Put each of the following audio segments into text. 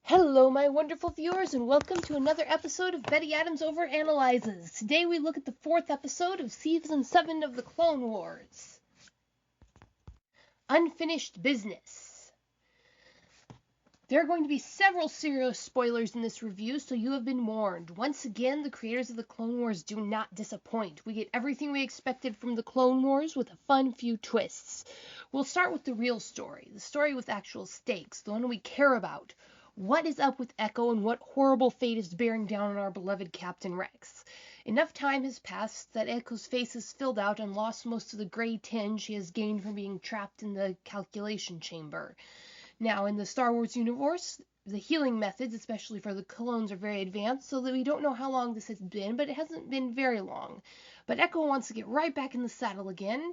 Hello, my wonderful viewers, and welcome to another episode of Betty Adams Overanalyzes. Today we look at the fourth episode of Season 7 of the Clone Wars. Unfinished Business. There are going to be several serious spoilers in this review, so you have been warned. Once again, the creators of the Clone Wars do not disappoint. We get everything we expected from the Clone Wars with a fun few twists. We'll start with the real story, the story with actual stakes, the one we care about. What is up with Echo and what horrible fate is bearing down on our beloved Captain Rex? Enough time has passed that Echo's face is filled out and lost most of the gray tinge she has gained from being trapped in the calculation chamber. Now, in the Star Wars universe, the healing methods, especially for the clones, are very advanced, so that we don't know how long this has been, but it hasn't been very long. But Echo wants to get right back in the saddle again.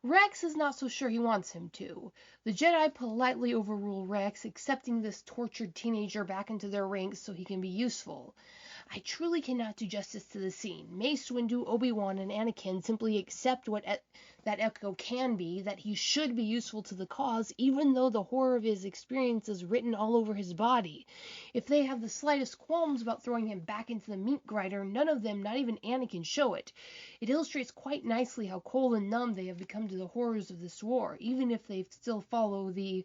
Rex is not so sure he wants him to. The Jedi politely overrule Rex, accepting this tortured teenager back into their ranks so he can be useful. I truly cannot do justice to the scene. Mace Windu, Obi-Wan, and Anakin simply accept that Echo can be, that he should be useful to the cause, even though the horror of his experience is written all over his body. If they have the slightest qualms about throwing him back into the meat grinder, none of them, not even Anakin, show it. It illustrates quite nicely how cold and numb they have become to the horrors of this war, even if they still follow the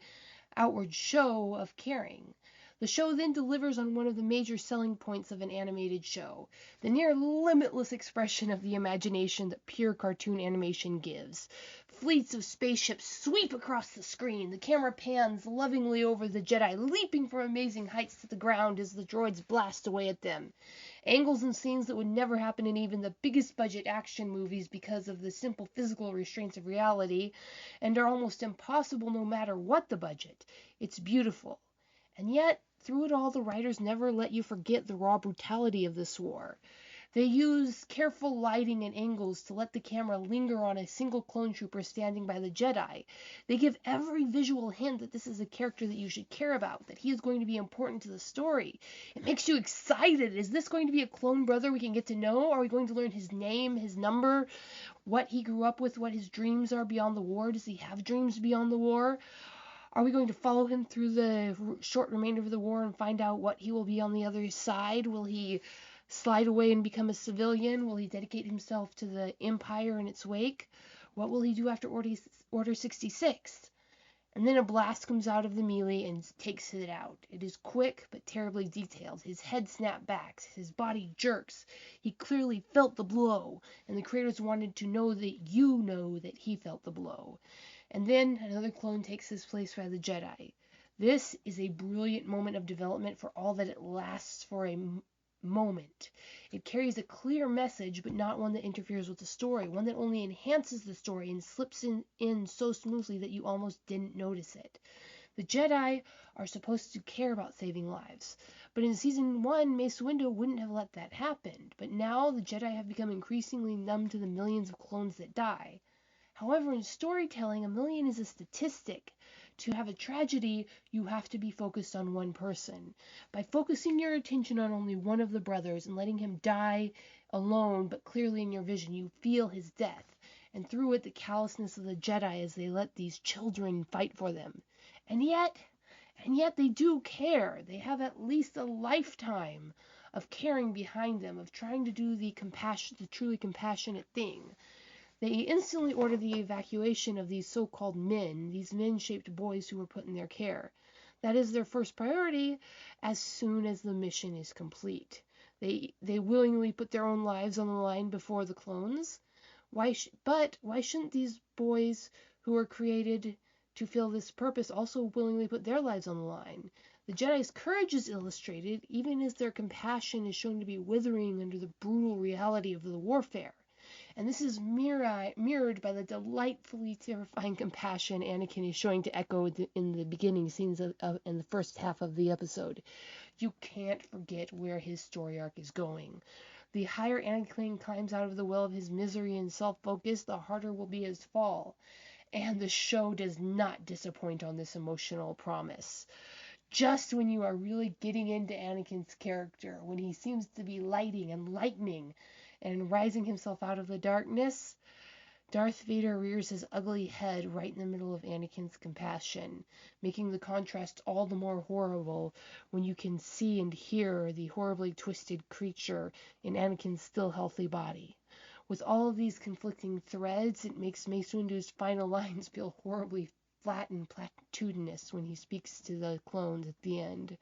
outward show of caring. The show then delivers on one of the major selling points of an animated show, the near limitless expression of the imagination that pure cartoon animation gives. Fleets of spaceships sweep across the screen, the camera pans lovingly over the Jedi, leaping from amazing heights to the ground as the droids blast away at them. Angles and scenes that would never happen in even the biggest budget action movies because of the simple physical restraints of reality, and are almost impossible no matter what the budget. It's beautiful. And yet, through it all, the writers never let you forget the raw brutality of this war. They use careful lighting and angles to let the camera linger on a single clone trooper standing by the Jedi. They give every visual hint that this is a character that you should care about, that he is going to be important to the story. It makes you excited. Is this going to be a clone brother we can get to know? Are we going to learn his name, his number, what he grew up with, what his dreams are beyond the war? Does he have dreams beyond the war? Are we going to follow him through the short remainder of the war and find out what he will be on the other side? Will he slide away and become a civilian? Will he dedicate himself to the Empire in its wake? What will he do after Order 66? And then a blast comes out of the melee and takes it out. It is quick but terribly detailed. His head snaps, his body jerks. He clearly felt the blow, and the creators wanted to know that you know that he felt the blow. And then another clone takes his place by the Jedi. This is a brilliant moment of development for all that it lasts for a moment. It carries a clear message, but not one that interferes with the story, one that only enhances the story and slips in so smoothly that you almost didn't notice it. The Jedi are supposed to care about saving lives, but in Season 1, Mace Windu wouldn't have let that happen. But now the Jedi have become increasingly numb to the millions of clones that die. However, in storytelling, a million is a statistic. To have a tragedy, you have to be focused on one person. By focusing your attention on only one of the brothers and letting him die alone, but clearly in your vision, you feel his death, and through it the callousness of the Jedi as they let these children fight for them. And yet they do care. They have at least a lifetime of caring behind them, of trying to do the truly compassionate thing. They instantly order the evacuation of these so-called men, these men-shaped boys who were put in their care. That is their first priority as soon as the mission is complete. They willingly put their own lives on the line before the clones. Why shouldn't these boys who were created to fill this purpose also willingly put their lives on the line? The Jedi's courage is illustrated, even as their compassion is shown to be withering under the brutal reality of the warfare. And this is mirrored by the delightfully terrifying compassion Anakin is showing to Echo in the beginning scenes in the first half of the episode. You can't forget where his story arc is going. The higher Anakin climbs out of the well of his misery and self-focus, the harder will be his fall. And the show does not disappoint on this emotional promise. Just when you are really getting into Anakin's character, when he seems to be lighting and lightening and rising himself out of the darkness, Darth Vader rears his ugly head right in the middle of Anakin's compassion, making the contrast all the more horrible when you can see and hear the horribly twisted creature in Anakin's still healthy body. With all of these conflicting threads, it makes Mace Windu's final lines feel horribly flat and platitudinous when he speaks to the clones at the end.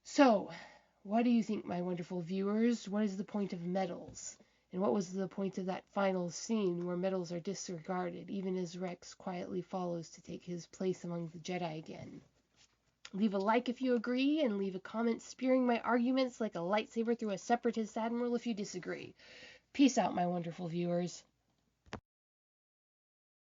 So, what do you think, my wonderful viewers? What is the point of medals? And what was the point of that final scene where medals are disregarded, even as Rex quietly follows to take his place among the Jedi again? Leave a like if you agree, and leave a comment spearing my arguments like a lightsaber through a separatist admiral if you disagree. Peace out, my wonderful viewers.